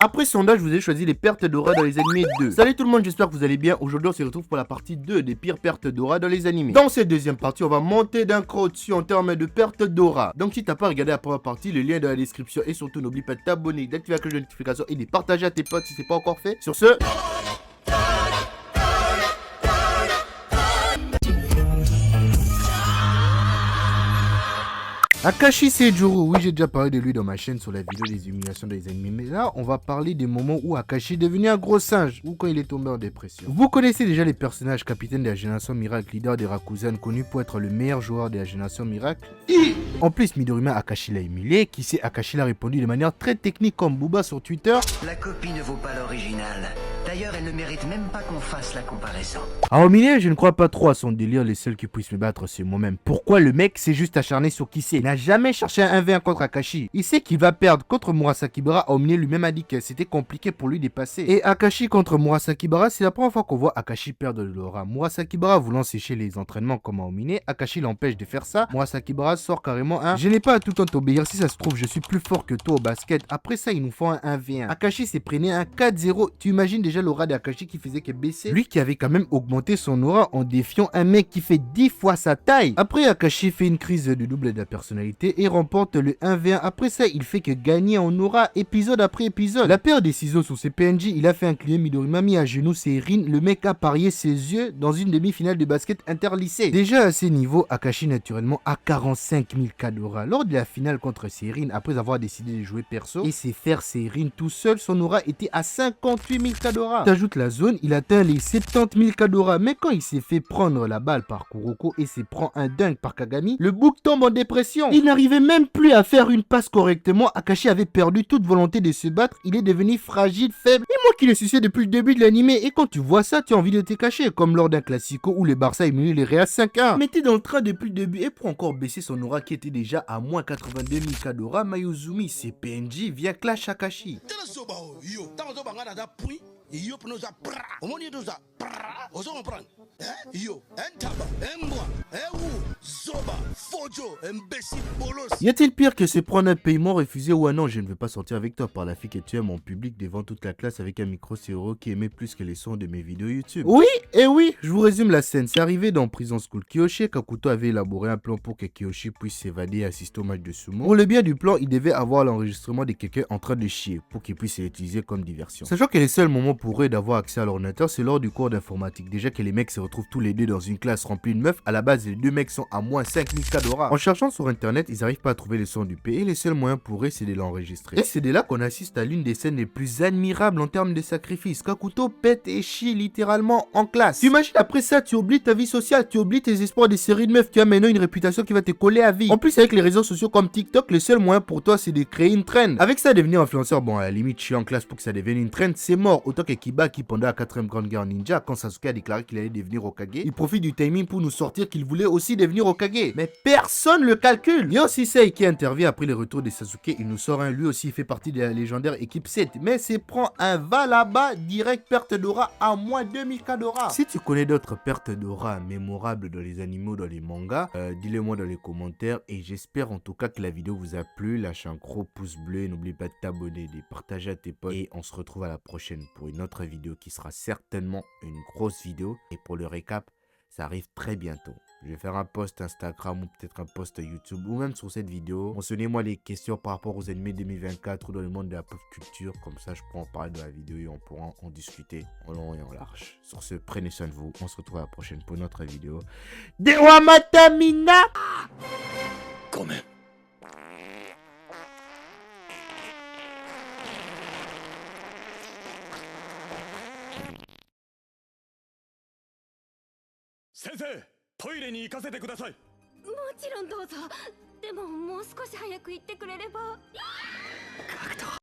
Après sondage, je vous ai choisi les pertes d'aura dans les animés 2. Salut tout le monde, j'espère que vous allez bien. Aujourd'hui, on se retrouve pour la partie 2 des pires pertes d'aura dans les animés. Dans cette deuxième partie, on va monter d'un cran au-dessus en termes de pertes d'aura. Donc si t'as pas regardé la première partie, le lien est dans la description. Et surtout, n'oublie pas de t'abonner, d'activer la cloche de notification et de partager à tes potes si c'est pas encore fait. Sur ce... Akashi Seijuro, oui j'ai déjà parlé de lui dans ma chaîne sur la vidéo des humiliations des animés, mais là on va parler des moments où Akashi est devenu un gros singe, ou quand il est tombé en dépression. Vous connaissez déjà les personnages capitaines de la génération Miracle, leader des Rakuzen, connu pour être le meilleur joueur de la génération Miracle. En plus Midorima Akashi l'a humilié, qui sait Akashi l'a répondu de manière très technique comme Booba sur Twitter. La copie ne vaut pas l'original. D'ailleurs, elle ne mérite même pas qu'on fasse la comparaison. À humilier, je ne crois pas trop à son délire, les seuls qui puissent me battre c'est moi-même. Pourquoi le mec s'est juste acharné sur qui c'est? Il n'a jamais cherché un 1v1 contre Akashi. Il sait qu'il va perdre contre Murasaki Bara. Omine lui-même a dit que c'était compliqué pour lui de passer. Et Akashi contre Murasaki Bara, c'est la première fois qu'on voit Akashi perdre de l'aura. Murasaki Bara voulant sécher les entraînements comme à Omine, Akashi l'empêche de faire ça. Murasaki Bara sort carrément un je n'ai pas à tout le temps t'obéir, si ça se trouve je suis plus fort que toi au basket. Après ça ils nous font un 1v1. Akashi s'est pris un 4-0. Tu imagines déjà l'aura d'Akashi qui faisait que baisser. Lui qui avait quand même augmenté son aura en défiant un mec qui fait 10 fois sa taille. Après Akashi fait une crise de double de la personnalité et remporte le 1v1. Après ça, il fait que gagner en aura épisode après épisode. La paire des ciseaux sur ses PNJ, il a fait incliner Midorima, mis à genoux Seirin. Le mec a parié ses yeux dans une demi-finale de basket interlycée. Déjà à ces niveaux, Akashi naturellement a 45 000 K d'aura. Lors de la finale contre Seirin, après avoir décidé de jouer perso et c'est faire Seirin tout seul, son aura était à 58 000 K d'aura. T'ajoutes la zone, il atteint les 70 000 K d'aura. Mais quand il s'est fait prendre la balle par Kuroko et s'est prend un dunk par Kagami, le bouc tombe en dépression. Il n'arrivait même plus à faire une passe correctement. Akashi avait perdu toute volonté de se battre. Il est devenu fragile, faible. Et moi qui le suçais depuis le début de l'animé. Et quand tu vois ça, tu as envie de te cacher. Comme lors d'un classico où les Barça éliminent les Real 5-1. Mais t'es dans le train depuis le début. Et pour encore baisser son aura qui était déjà à moins 82 000 K d'aura, Mayuzumi, c'est PNJ via Clash Akashi. Y a-t-il pire que se prendre un paiement refusé ou un non, je ne veux pas sortir avec toi par la fille que tu aimes en public devant toute la classe avec un micro stéréo qui aimait plus que les sons de mes vidéos YouTube? Oui, et oui, je vous résume la scène. C'est arrivé dans Prison School. Kiyoshi et Kakuto avaient élaboré un plan pour que Kiyoshi puisse s'évader et assister au match de sumo. Pour le bien du plan, il devait avoir l'enregistrement de quelqu'un en train de chier pour qu'il puisse l'utiliser comme diversion. Sachant que les seuls moments pour eux d'avoir accès à l'ordinateur, c'est lors du cours d'informatique. Déjà que les mecs se retrouvent tous les deux dans une classe remplie de meufs, à la base les deux mecs sont à moins 5000 K d'aura. En cherchant sur internet, ils n'arrivent pas à trouver le son du P et les seuls moyens pour eux c'est de l'enregistrer. Et c'est de là qu'on assiste à l'une des scènes les plus admirables en termes de sacrifice. Kakuto pète et chie littéralement en classe. Tu imagines après ça, tu oublies ta vie sociale, tu oublies tes espoirs des séries de meufs, tu as maintenant une réputation qui va te coller à vie. En plus avec les réseaux sociaux comme TikTok, le seul moyen pour toi c'est de créer une trend. Avec ça devenir influenceur, bon à la limite chier en classe pour que ça devienne une trend, c'est mort. Autant que Kiba qui pendant la 4ème grande guerre ninja, quand Sasuke a déclaré qu'il allait devenir Hokage, il profite du timing pour nous sortir qu'il voulait aussi devenir Hokage. Mais personne le calcule. Il y a aussi Sei qui intervient après le retour de Sasuke, il nous sort un, lui aussi il fait partie de la légendaire équipe 7, mais c'est prend un va là-bas, direct perte d'aura à moins 2000 K d'aura. Si tu connais d'autres pertes d'aura mémorables dans les animés ou dans les mangas, dis-le moi dans les commentaires et j'espère en tout cas que la vidéo vous a plu. Lâche un gros pouce bleu, n'oublie pas de t'abonner, de partager à tes potes et on se retrouve à la prochaine pour une autre vidéo qui sera certainement une grosse vidéo. Et pour le récap, ça arrive très bientôt. Je vais faire un post Instagram ou peut-être un post YouTube ou même sur cette vidéo. Mentionnez-moi les questions par rapport aux animés 2024 ou dans le monde de la pop culture. Comme ça, je pourrai en parler dans la vidéo et on pourra en discuter en long et en large. Sur ce, prenez soin de vous. On se retrouve à la prochaine pour une autre vidéo. Dewa Matamina! Quand même. Sensei, トイレに行かせてください。もちろんどうぞ。でももう少し早く行ってくれれば。